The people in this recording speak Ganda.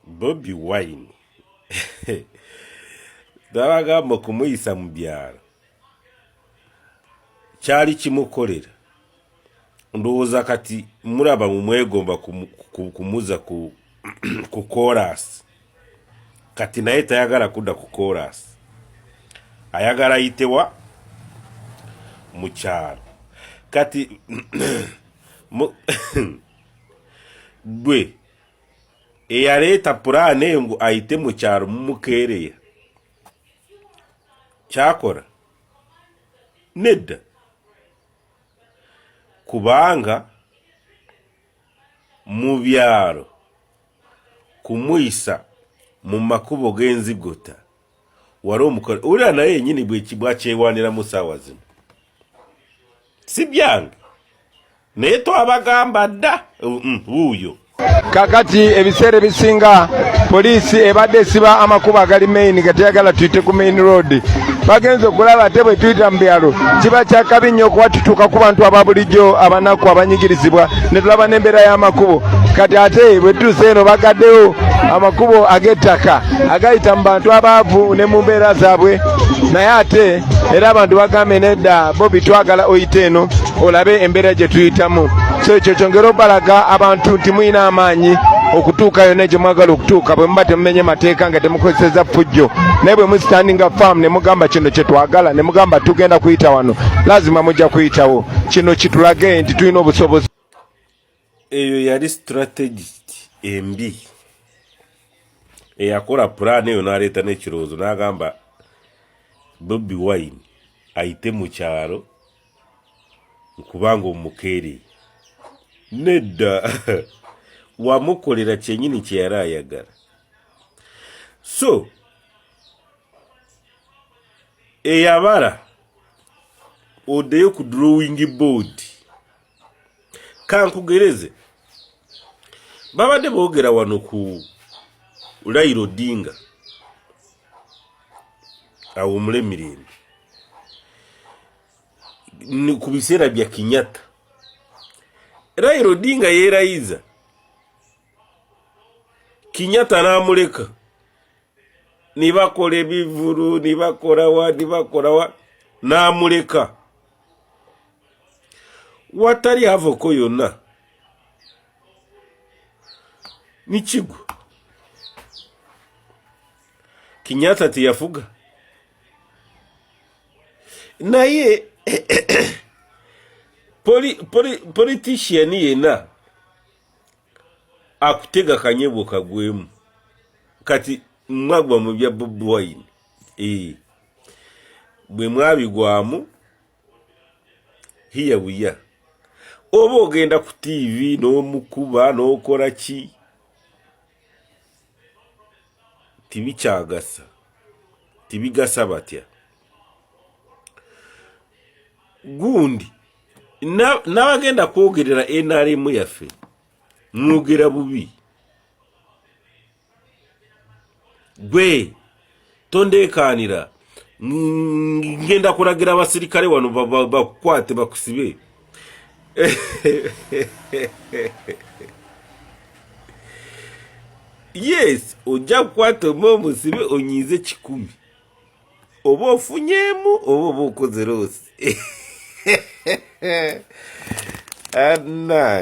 Bobi Wine dabagamba kumuyisa mu byalo kyali kimukolera ndowooza kati mulaba mu mwegomba kumuza ku chorus kati naye tayagala kudda ku chorus ayagala ayitewa mu kyalo kati gwe eyaleeta pulaani ngu ayite mu kyalo mumukeereya kyakora nedda kubanga mu byalo kumuyisa mu makubo g'enzigota wali omukole uriya naye yennyini bwakyewanira mu ssaawa zino si byange naye twabagamba dda wuuyo kakati ebiseera ebisinga poliisi ebadde esiba amakubo agali main gateyagala tuyite ku main road bagenze okulaba ate bwe tuyita mu byalo kiba kyakabi nnyo okuba tutuuka ku bantu aba bulijjo abanaku abanyigirizibwa ne tulaba n'embeera y'amakubo kati ate bwe tutuuse eno bagaddewo amakubo ag'ettaka agayita mu bantu abaavu ne mu mbeera zaabwe naye ate era abantu bagambe nedda Bobi twagala oyite eno olabe embeera gye tuyitamu so ekyo kyongera obalaga abantu nti muyina amaanyi okutuuka yonna gye mwagala okutuuka bwe muba temumenye mateeka nga temukozeseza ffujjo naye bwe musitandinga faamu ne mugamba kino kye twagala ne mugamba tugenda kuyita wano lazima mujja kuyitawo kino kitulage nti tulina obusobozi. Eyo yali strategist embi eyakola pulaani eyo n'aleeta n'ekirowoozo n'agamba Bobi Wine ayite mu kyalo kubanga omukeereye nedda wamukolera kyennyini kye yali ayagala so eyabala oddeyo ku drawing board kankugereze babadde boogera wano ku Raila Odinga awo Mulemirembe ku biseera bya Kenyatta Raila Odinga yeerayiza Kenyatta n'amuleka ne bakola ebivulu ne bakola wa n'amuleka watali havoko yonna nikigwa Kenyatta teyafuga naye politician yena akutega kanyebo kagwemu kati mwagwa mu bya Bobi Wine bwe mwabigwamu here we are oba ogenda ku TV n'omukuba n'okola ki tibikyagasa tibigasa batya gundi n'abagenda kwogerera NRM yaffe mwogera bubi gwe tondeekaanira ngenda kulagira abasirikale wano bakwate bakusibe yes ojja kukwata omusibe onyize 10 oba ofunyemu oba okoze rose Anna